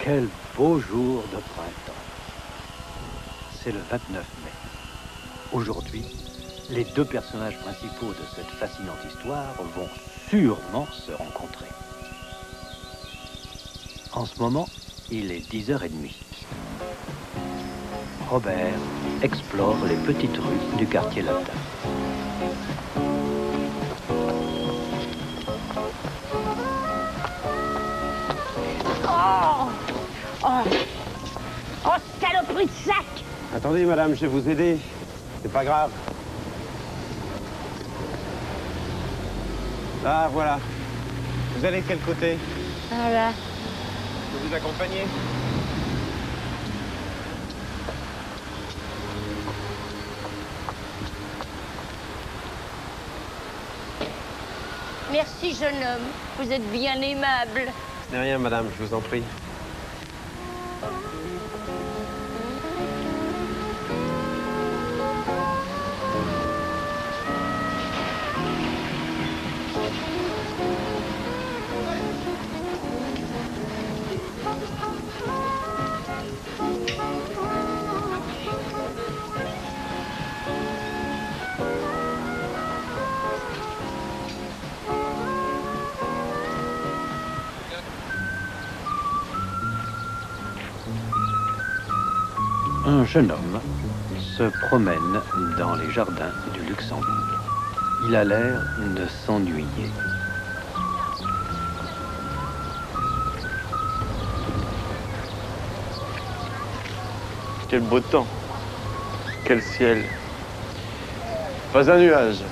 Quel beau jour de printemps. C'est le 29 mai. Aujourd'hui, les deux personnages principaux de cette fascinante histoire vont sûrement se rencontrer. En ce moment, il est 10h30. Robert explore les petites rues du quartier latin. Oh, saloperie de sac! Attendez, madame, je vais vous aider. C'est pas grave. Ah, voilà. Vous allez de quel côté? Voilà. Je peux vous accompagner? Merci, jeune homme. Vous êtes bien aimable. Ce n'est rien, madame, je vous en prie. Un jeune homme se promène dans les jardins du Luxembourg. Il a l'air de s'ennuyer. Quel beau temps. Quel ciel. Pas un nuage.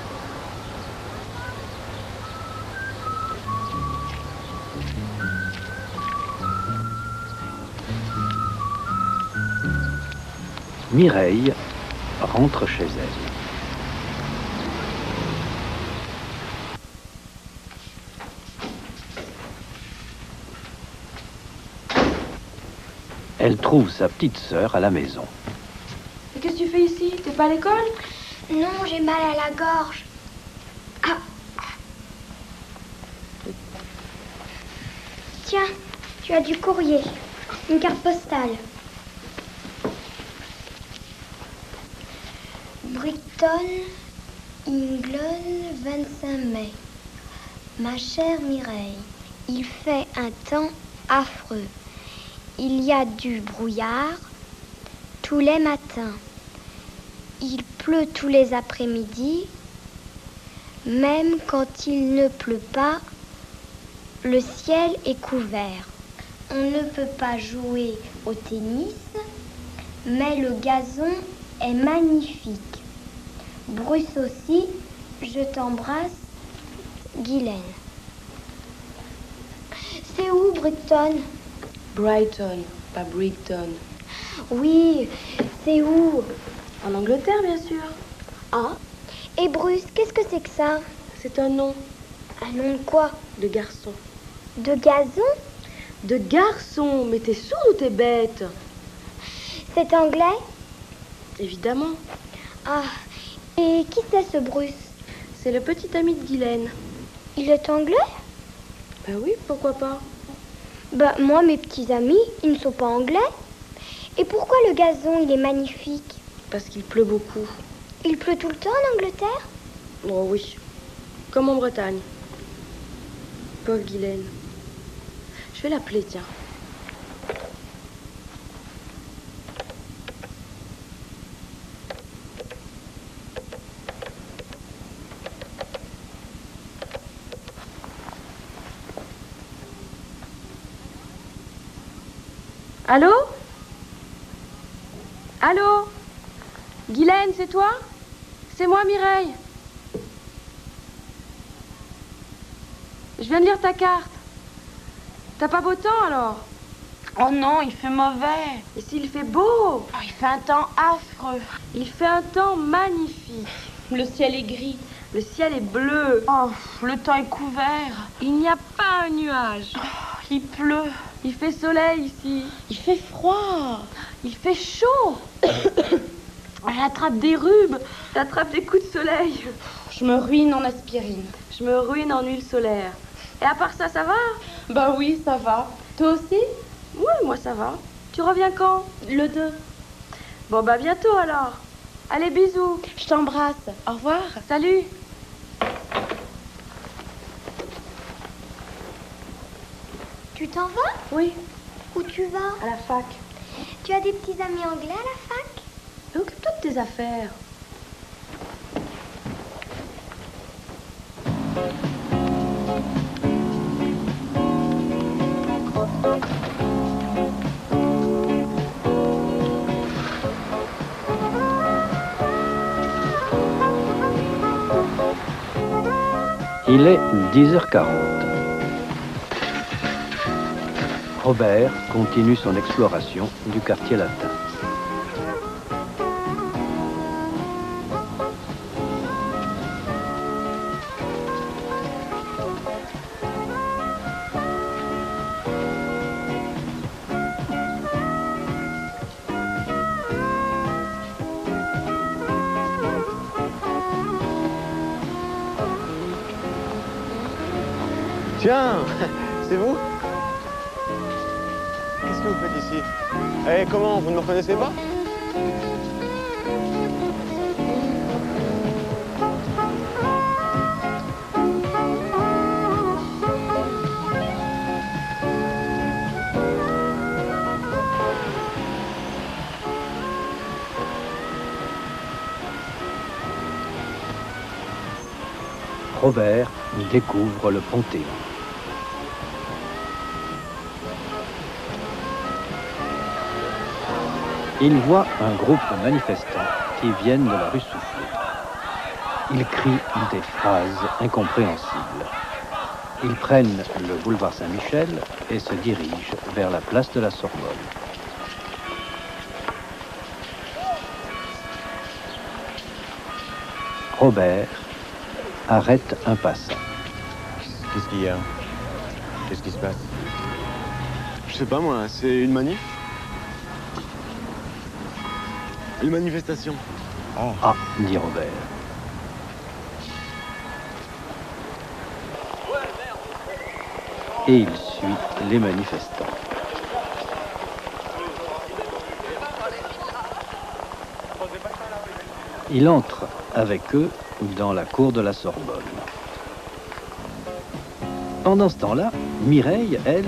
Mireille rentre chez elle. Elle trouve sa petite sœur à la maison. Et qu'est-ce que tu fais ici? T'es pas à l'école? Non, j'ai mal à la gorge. Ah. Tiens, tu as du courrier. Une carte postale. Brighton, England, 25 mai. Ma chère Mireille, il fait un temps affreux. Il y a du brouillard tous les matins. Il pleut tous les après-midi. Même quand il ne pleut pas, le ciel est couvert. On ne peut pas jouer au tennis, mais le gazon est magnifique. Bruce aussi, je t'embrasse, Guylaine. C'est où, Brighton? Brighton, pas Brighton. Oui, c'est où? En Angleterre, bien sûr. Ah, et Bruce, qu'est-ce que c'est que ça? C'est un nom Un nom de quoi? de garçon. De gazon? De garçon? Mais t'es sourd ou t'es bête? C'est anglais? Évidemment. Ah, et qui c'est ce Bruce? C'est le petit ami de Guylaine. Il est anglais? Ben oui, pourquoi pas? Bah, moi, mes petits amis, ils ne sont pas anglais. Et pourquoi le gazon, il est magnifique? Parce qu'il pleut beaucoup. Il pleut tout le temps en Angleterre? Oh oui, comme en Bretagne. Pauvre Guylaine. Je vais l'appeler, tiens. Allô? Allô? Guylaine, c'est toi? C'est moi, Mireille. Je viens de lire ta carte. T'as pas beau temps, alors? Oh non, il fait mauvais. Et s'il fait beau? Oh, il fait un temps affreux. Il fait un temps magnifique. Le ciel est gris. Le ciel est bleu. Oh, le temps est couvert. Il n'y a pas un nuage. Oh, il pleut. Il fait soleil ici. Il fait froid. Il fait chaud. J'attrape des rhubes. J'attrape des coups de soleil. Je me ruine en aspirine. Je me ruine en huile solaire. Et à part ça, ça va? Bah oui, ça va. Toi aussi? Ouais, moi ça va. Tu reviens quand? Le 2. Bon, bah bientôt alors. Allez, bisous. Je t'embrasse. Au revoir. Salut. Tu t'en vas? Oui, Où tu vas? à la fac. Tu as des petits amis anglais à la fac? Mais occupe-toi de tes affaires. Il est 10h40. Robert continue son exploration du quartier latin. Tiens, c'est vous? Qu'est-ce que vous faites ici? Eh, comment? Vous ne me reconnaissez pas? Robert découvre le Panthéon. Il voit un groupe de manifestants qui viennent de la rue Soufflot. Ils crient des phrases incompréhensibles. Ils prennent le boulevard Saint-Michel et se dirigent vers la place de la Sorbonne. Robert arrête un passant. Qu'est-ce qu'il y a? Qu'est-ce qui se passe? Je sais pas moi, c'est une manif? Une manifestation. Ah, dit Robert. Et il suit les manifestants. Il entre avec eux dans la cour de la Sorbonne. Pendant ce temps-là, Mireille, elle,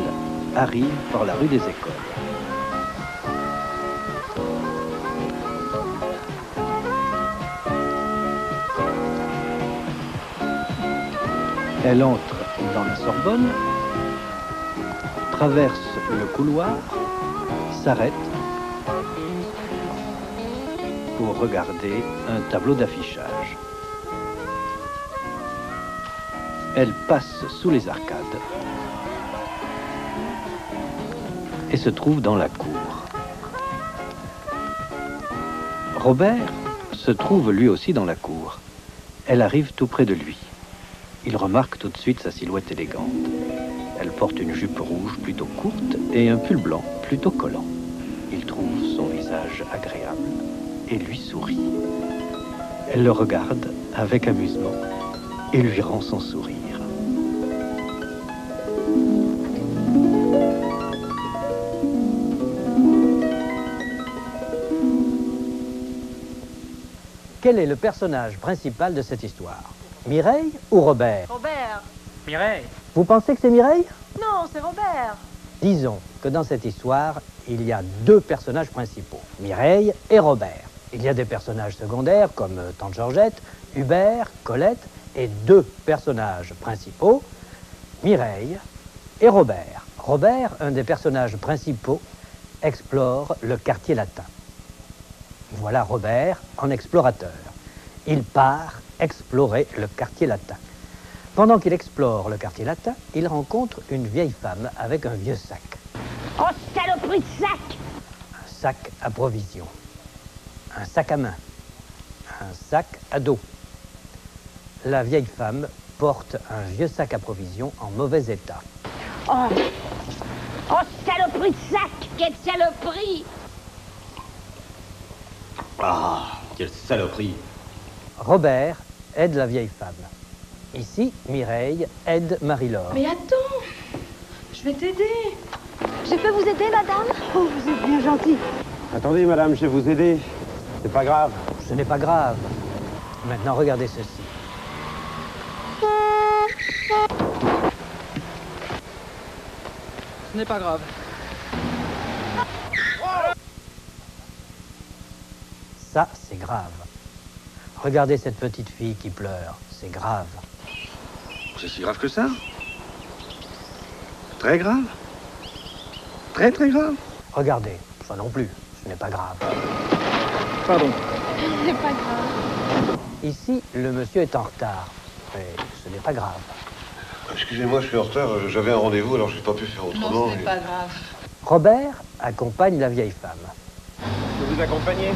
arrive par la rue des Écoles. Elle entre dans la Sorbonne, traverse le couloir, s'arrête pour regarder un tableau d'affichage. Elle passe sous les arcades et se trouve dans la cour. Robert se trouve lui aussi dans la cour. Elle arrive tout près de lui. Il remarque tout de suite sa silhouette élégante. Elle porte une jupe rouge plutôt courte et un pull blanc plutôt collant. Il trouve son visage agréable et lui sourit. Elle le regarde avec amusement et lui rend son sourire. Quel est le personnage principal de cette histoire? Mireille ou Robert? Robert. Mireille. Vous pensez que c'est Mireille? Non, c'est Robert. Disons que dans cette histoire, il y a deux personnages principaux, Mireille et Robert. Il y a des personnages secondaires comme Tante Georgette, Hubert, Colette, et deux personnages principaux, Mireille et Robert. Robert, un des personnages principaux, explore le quartier latin. Voilà Robert en explorateur. Il part explorer le quartier latin. Pendant qu'il explore le quartier latin, il rencontre une vieille femme avec un vieux sac. Oh, saloperie de sac! Un sac à provisions. Un sac à main. Un sac à dos. La vieille femme porte un vieux sac à provisions en mauvais état. Oh, oh, saloperie de sac! Quelle saloperie! Ah, quelle saloperie! Robert aide la vieille femme. Ici, Mireille aide Marie-Laure. Mais attends, je vais t'aider. Je peux vous aider, madame? Oh, vous êtes bien gentil. Attendez, madame, je vais vous aider. C'est pas grave. Ce n'est pas grave. Maintenant, regardez ceci. Ce n'est pas grave. Ça, c'est grave. Regardez cette petite fille qui pleure. C'est grave. C'est si grave que ça? Très grave? Très, très grave? Regardez, ça non plus. Ce n'est pas grave. Pardon. C'est pas grave. Ici, le monsieur est en retard. Mais ce n'est pas grave. Excusez-moi, je suis en retard. J'avais un rendez-vous, alors je n'ai pas pu faire autrement. Non, ce n'est pas grave. Robert accompagne la vieille femme. Je peux vous accompagner?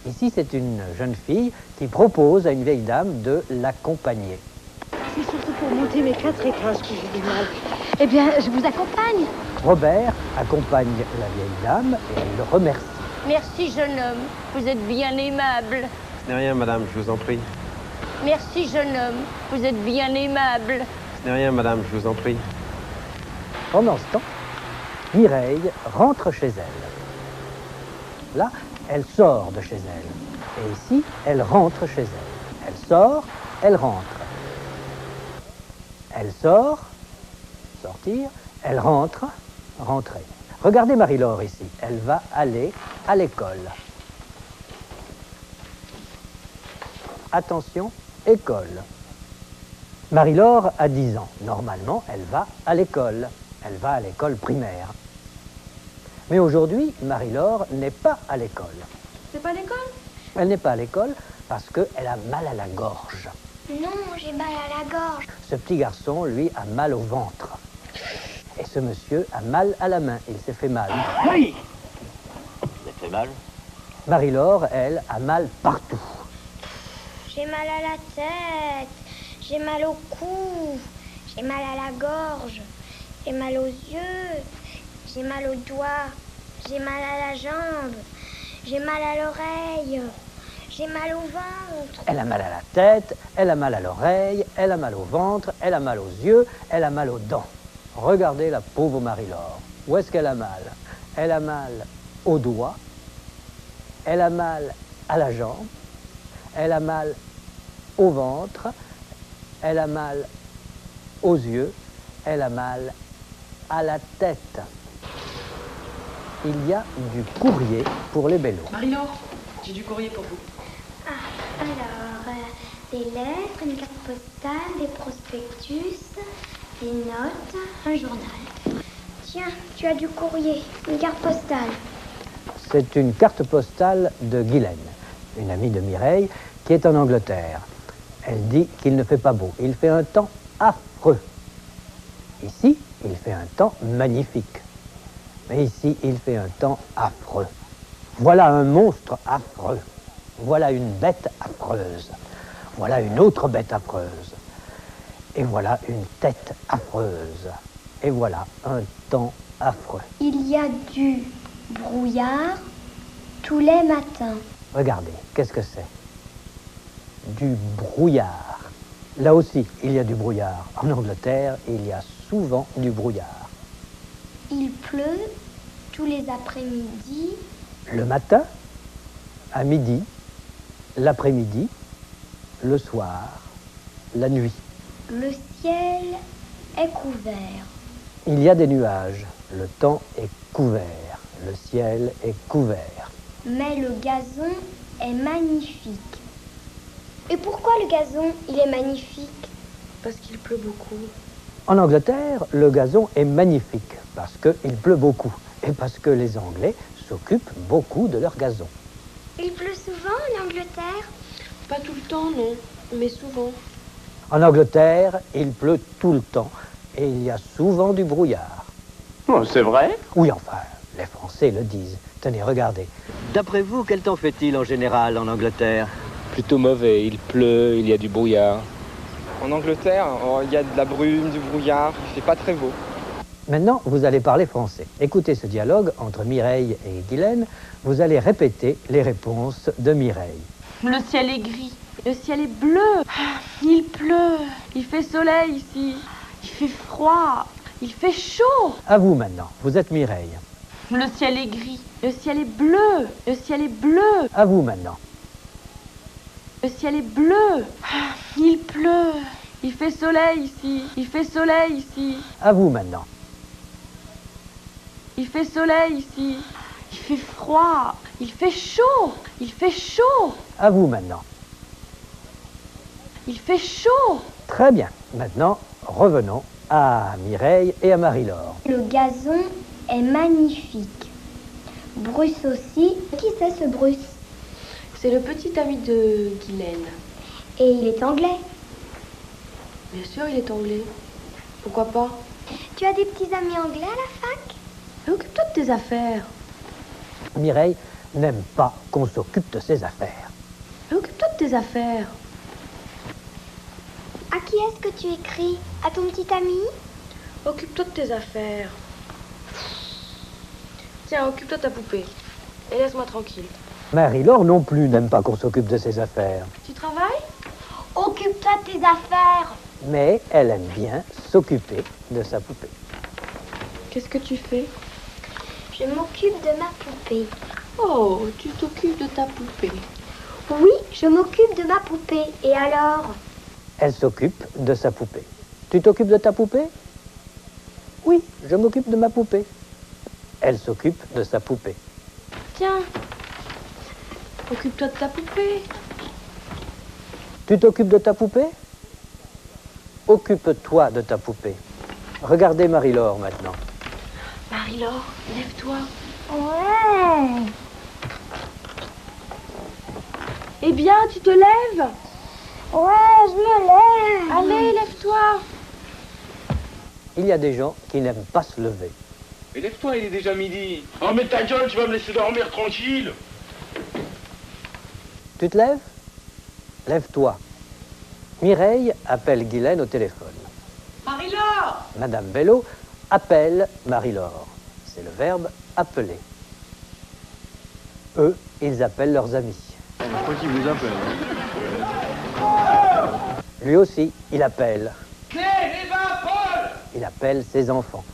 Ici, c'est une jeune fille qui propose à une vieille dame de l'accompagner. C'est surtout pour monter mes 4 étages que j'ai du mal. Eh bien, je vous accompagne. Robert accompagne la vieille dame et elle le remercie. Merci, jeune homme. Vous êtes bien aimable. Ce n'est rien, madame, je vous en prie. Merci, jeune homme. Vous êtes bien aimable. Ce n'est rien, madame, je vous en prie. Pendant ce temps, Mireille rentre chez elle. Là, elle sort de chez elle. Et ici, elle rentre chez elle. Elle sort, elle rentre. Elle sort, sortir, elle rentre, rentrer. Regardez Marie-Laure ici. Elle va aller à l'école. Attention, école. Marie-Laure a 10 ans. Normalement, elle va à l'école. Elle va à l'école primaire. Mais aujourd'hui, Marie-Laure n'est pas à l'école. C'est pas l'école? Elle n'est pas à l'école parce qu'elle a mal à la gorge. Non, j'ai mal à la gorge. Ce petit garçon, lui, a mal au ventre. Et ce monsieur a mal à la main. Il s'est fait mal. Oui. Vous êtes fait mal? Marie-Laure, elle, a mal partout. J'ai mal à la tête. J'ai mal au cou. J'ai mal à la gorge. J'ai mal aux yeux. J'ai mal aux doigts. J'ai mal à la jambe. J'ai mal à l'oreille. J'ai mal au ventre. Elle a mal à la tête, elle a mal à l'oreille, elle a mal au ventre, elle a mal aux yeux, elle a mal aux dents. Regardez la pauvre Marie-Laure. Où est-ce qu'elle a mal? Elle a mal aux doigts, elle a mal à la jambe, elle a mal au ventre, elle a mal aux yeux, elle a mal à la tête. Il y a du courrier pour les bellos. Marie-Laure, j'ai du courrier pour vous. Ah, alors, des lettres, une carte postale, des prospectus, des notes, un journal. Tiens, tu as du courrier, une carte postale. C'est une carte postale de Guylaine, une amie de Mireille, qui est en Angleterre. Elle dit qu'il ne fait pas beau. Il fait un temps affreux. Ici, il fait un temps magnifique. Mais ici, il fait un temps affreux. Voilà un monstre affreux. Voilà une bête affreuse. Voilà une autre bête affreuse. Et voilà une tête affreuse. Et voilà un temps affreux. Il y a du brouillard tous les matins. Regardez, qu'est-ce que c'est? Du brouillard. Là aussi, il y a du brouillard. En Angleterre, il y a souvent du brouillard. Il pleut tous les après-midi. Le matin, à midi, l'après-midi, le soir, la nuit. Le ciel est couvert. Il y a des nuages. Le temps est couvert. Le ciel est couvert. Mais le gazon est magnifique. Et pourquoi le gazon, il est magnifique? Parce qu'il pleut beaucoup. En Angleterre, le gazon est magnifique parce qu'il pleut beaucoup et parce que les Anglais s'occupent beaucoup de leur gazon. Il pleut souvent en Angleterre? Pas tout le temps, non, mais souvent. En Angleterre, il pleut tout le temps et il y a souvent du brouillard. Oh, c'est vrai? Oui, enfin, les Français le disent. Tenez, regardez. D'après vous, quel temps fait-il en général en Angleterre? Plutôt mauvais. Il pleut, il y a du brouillard. En Angleterre, il y a de la brume, du brouillard. Il fait pas très beau. Maintenant, vous allez parler français. Écoutez ce dialogue entre Mireille et Guylaine. Vous allez répéter les réponses de Mireille. Le ciel est gris. Le ciel est bleu. Il pleut. Il fait soleil ici. Il fait froid. Il fait chaud. À vous maintenant, vous êtes Mireille. Le ciel est gris. Le ciel est bleu. Le ciel est bleu. À vous maintenant. Le ciel est bleu. Il pleut. Il fait soleil ici. Il fait soleil ici. À vous maintenant. Il fait soleil ici. Il fait froid. Il fait chaud. Il fait chaud. À vous maintenant. Il fait chaud. Très bien. Maintenant, revenons à Mireille et à Marie-Laure. Le gazon est magnifique. Bruce aussi. Qui c'est ce Bruce? C'est le petit ami de Guylaine. Et il est anglais. Bien sûr, il est anglais. Pourquoi pas? Tu as des petits amis anglais à la fac? Occupe-toi de tes affaires. Mireille n'aime pas qu'on s'occupe de ses affaires. Occupe-toi de tes affaires. À qui est-ce que tu écris? À ton petit ami? Occupe-toi de tes affaires. Tiens, occupe-toi de ta poupée. Et laisse-moi tranquille. Marie-Laure non plus n'aime pas qu'on s'occupe de ses affaires. Tu travailles? Occupe-toi de tes affaires. Mais elle aime bien s'occuper de sa poupée. Qu'est-ce que tu fais? Je m'occupe de ma poupée. Oh, tu t'occupes de ta poupée. Oui, je m'occupe de ma poupée. Et alors? Elle s'occupe de sa poupée. Tu t'occupes de ta poupée? Oui, je m'occupe de ma poupée. Elle s'occupe de sa poupée. Tiens, occupe-toi de ta poupée. Tu t'occupes de ta poupée? Occupe-toi de ta poupée. Regardez Marie-Laure maintenant. Marie-Laure, lève-toi. Ouais. Eh bien, tu te lèves? Ouais, je me lève. Allez, lève-toi. Il y a des gens qui n'aiment pas se lever. Mais lève-toi, il est déjà midi. Oh, mais ta gueule, tu vas me laisser dormir tranquille. Tu te lèves? Lève-toi. Mireille appelle Guylaine au téléphone. Marie-Laure! Madame Bello appelle Marie-Laure. C'est le verbe appeler. Eux, ils appellent leurs amis. Je crois qu'il vous appelle. Lui aussi, il appelle. Clé, les bas, Paul! Il appelle ses enfants.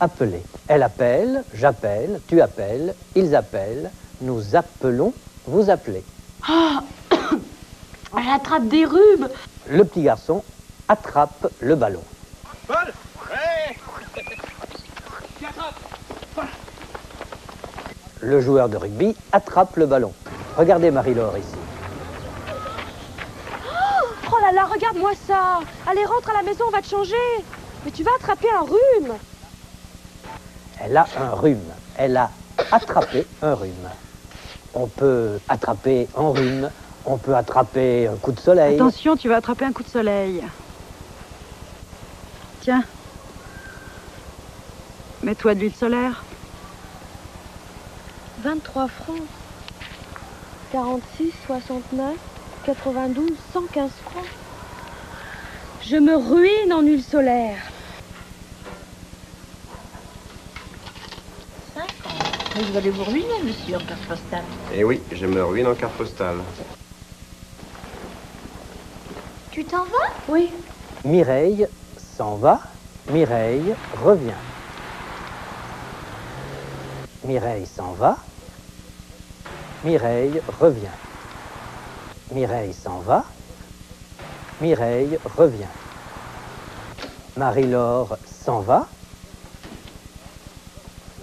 Appeler. Elle appelle, j'appelle, tu appelles, ils appellent, nous appelons, vous appelez. Ah! Elle attrape des rhumes. Le petit garçon attrape le ballon. Paul! Ouais! Qui attrape? Le joueur de rugby attrape le ballon. Regardez Marie-Laure ici. Oh là là, regarde-moi ça. Allez, rentre à la maison, on va te changer. Mais tu vas attraper un rhume. Elle a un rhume. Elle a attrapé un rhume. On peut attraper un rhume. On peut attraper un coup de soleil. Attention, tu vas attraper un coup de soleil. Tiens. Mets-toi de l'huile solaire. 23 francs. 46, 69, 92, 115 francs. Je me ruine en huile solaire. 5 ans. Mais vous allez vous ruiner, monsieur, en carte postale. Eh oui, je me ruine en carte postale. Tu t'en vas? Oui. Mireille s'en va. Mireille revient. Mireille s'en va. Mireille revient. Mireille s'en va. Mireille revient. Marie-Laure s'en va.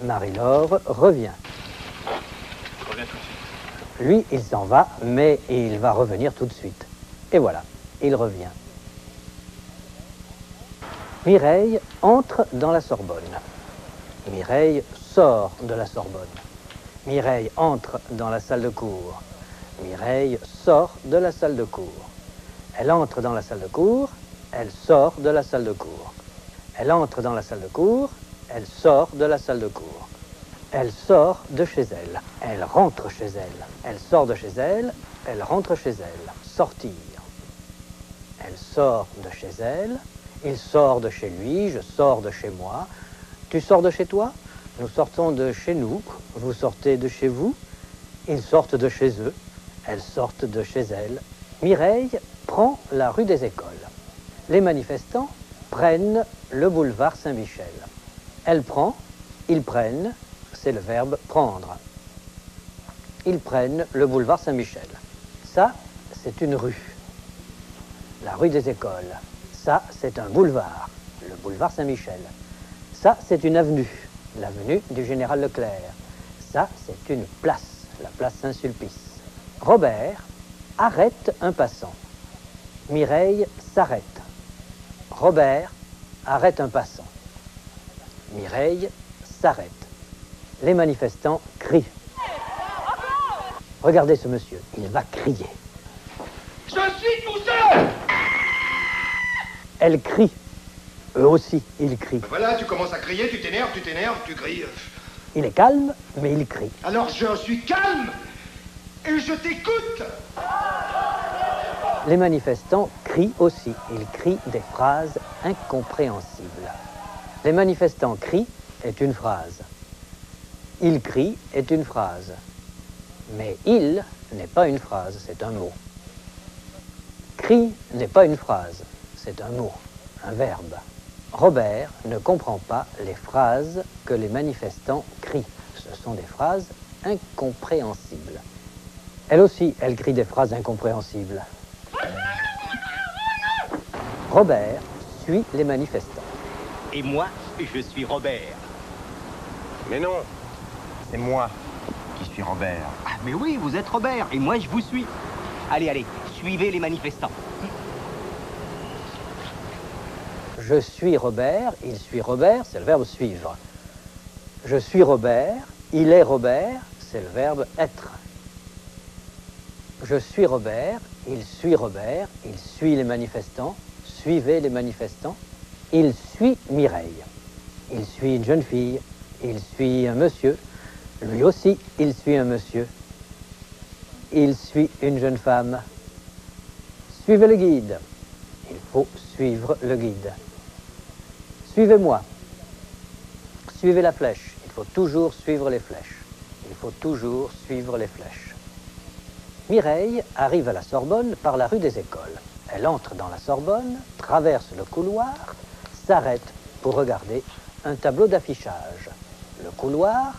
Marie-Laure revient. Lui, il s'en va, mais il va revenir tout de suite. Et voilà, il revient. Mireille entre dans la Sorbonne. Mireille sort de la Sorbonne. Mireille entre dans la salle de cours. Mireille sort de la salle de cours. Elle entre dans la salle de cours, elle sort de la salle de cours. Elle entre dans la salle de cours, elle sort de la salle de cours. Elle sort de chez elle, elle rentre chez elle. Elle sort de chez elle, elle rentre chez elle. Sortir. Elle sort de chez elle, il sort de chez lui, je sors de chez moi. Tu sors de chez toi? Nous sortons de chez nous, vous sortez de chez vous. Ils sortent de chez eux, elles sortent de chez elles. Mireille prend la rue des Écoles. Les manifestants prennent le boulevard Saint-Michel. Elle prend, ils prennent, c'est le verbe prendre. Ils prennent le boulevard Saint-Michel. Ça, c'est une rue. La rue des Écoles. Ça, c'est un boulevard, le boulevard Saint-Michel. Ça, c'est une avenue, l'avenue du Général Leclerc. Ça, c'est une place, la place Saint-Sulpice. Robert arrête un passant. Mireille s'arrête. Robert arrête un passant. Mireille s'arrête. Les manifestants crient. Regardez ce monsieur, il va crier. Je suis tout seul! Elle crie. Eux aussi, ils crient. Voilà, tu commences à crier, tu t'énerves, tu cries. Il est calme, mais il crie. Alors je suis calme et je t'écoute. Les manifestants crient aussi. Ils crient des phrases incompréhensibles. Les manifestants crient est une phrase. Il crie est une phrase. Mais il n'est pas une phrase, c'est un mot. Crie n'est pas une phrase, c'est un mot, un verbe. Robert ne comprend pas les phrases que les manifestants crient. Ce sont des phrases incompréhensibles. Elle aussi, elle crie des phrases incompréhensibles. Robert suit les manifestants. Et moi, je suis Robert. Mais non, c'est moi qui suis Robert. Ah, mais oui, vous êtes Robert, et moi, je vous suis. Allez, allez, suivez les manifestants. Je suis Robert, il suit Robert, c'est le verbe suivre. Je suis Robert, il est Robert, c'est le verbe être. Je suis Robert, il suit les manifestants, suivez les manifestants. Il suit Mireille. Il suit une jeune fille, il suit un monsieur. Lui aussi, il suit un monsieur. Il suit une jeune femme. Suivez le guide. Il faut suivre le guide. Suivez-moi. Suivez la flèche. Il faut toujours suivre les flèches. Il faut toujours suivre les flèches. Mireille arrive à la Sorbonne par la rue des Écoles. Elle entre dans la Sorbonne, traverse le couloir, s'arrête pour regarder un tableau d'affichage. Le couloir,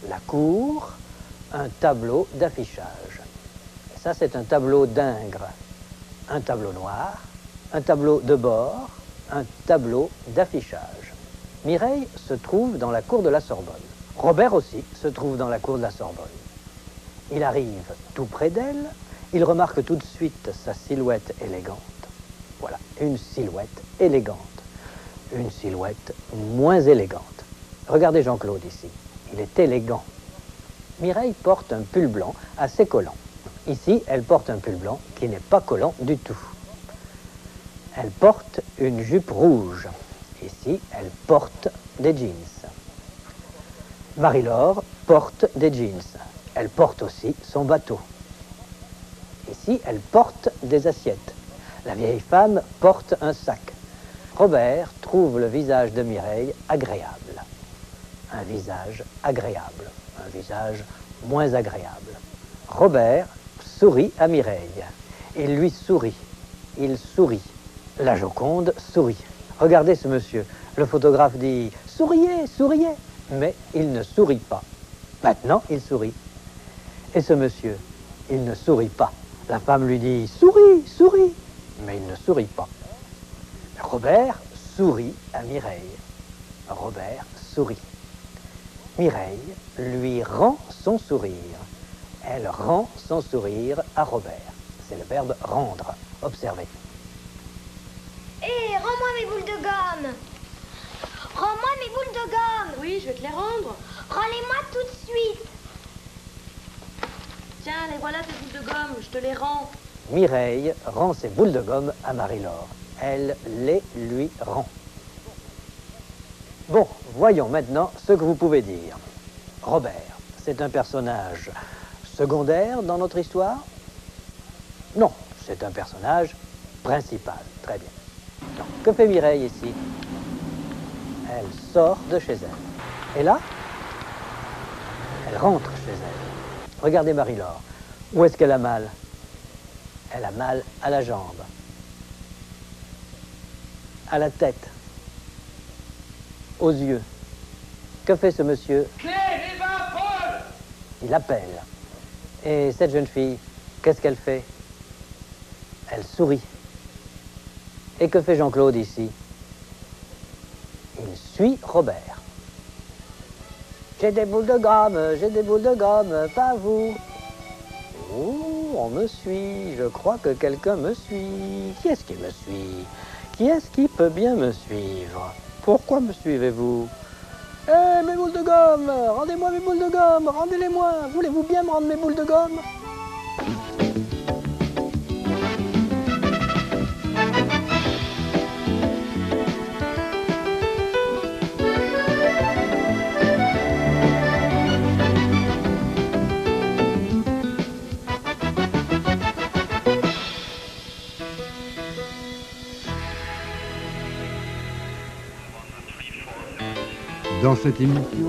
la cour, un tableau d'affichage. Ça, c'est un tableau d'Ingres. Un tableau noir, un tableau de bord, un tableau d'affichage. Mireille se trouve dans la cour de la Sorbonne. Robert aussi se trouve dans la cour de la Sorbonne. Il arrive tout près d'elle, il remarque tout de suite sa silhouette élégante. Voilà, une silhouette élégante. Une silhouette moins élégante. Regardez Jean-Claude ici, il est élégant. Mireille porte un pull blanc assez collant. Ici, elle porte un pull blanc qui n'est pas collant du tout. Elle porte une jupe rouge. Ici, elle porte des jeans. Marie-Laure porte des jeans. Elle porte aussi son bateau. Ici, elle porte des assiettes. La vieille femme porte un sac. Robert trouve le visage de Mireille agréable. Un visage agréable. Un visage moins agréable. Robert sourit à Mireille. Il lui sourit. Il sourit. La Joconde sourit. Regardez ce monsieur. Le photographe dit « Souriez, souriez !» Mais il ne sourit pas. Maintenant, il sourit. Et ce monsieur, il ne sourit pas. La femme lui dit « Souris, souris !» Mais il ne sourit pas. Robert sourit à Mireille. Robert sourit. Mireille lui rend son sourire. Elle rend son sourire à Robert. C'est le verbe rendre. Observez. Hé, rends-moi mes boules de gomme. Rends-moi mes boules de gomme. Oui, je vais te les rendre. Rends-les-moi tout de suite. Tiens, les voilà tes boules de gomme, je te les rends. Mireille rend ses boules de gomme à Marie-Laure. Elle les lui rend. Bon, voyons maintenant ce que vous pouvez dire. Robert, c'est un personnage secondaire dans notre histoire? Non, c'est un personnage principal. Très bien. Donc, que fait Mireille ici? Elle sort de chez elle. Et là, elle rentre chez elle. Regardez Marie-Laure. Où est-ce qu'elle a mal? Elle a mal à la jambe. à la tête, aux yeux. Que fait ce monsieur? Il appelle. Et cette jeune fille, qu'est-ce qu'elle fait? Elle sourit. Et que fait Jean-Claude ici? Il suit Robert. J'ai des boules de gomme, pas vous. Oh, on me suit, je crois que quelqu'un me suit. Qui est-ce qui me suit? Qui est-ce qui peut bien me suivre? Pourquoi me suivez-vous? Eh, mes boules de gomme! Rendez-moi mes boules de gomme! Rendez-les-moi! Voulez-vous bien me rendre mes boules de gomme? Dans cette émission,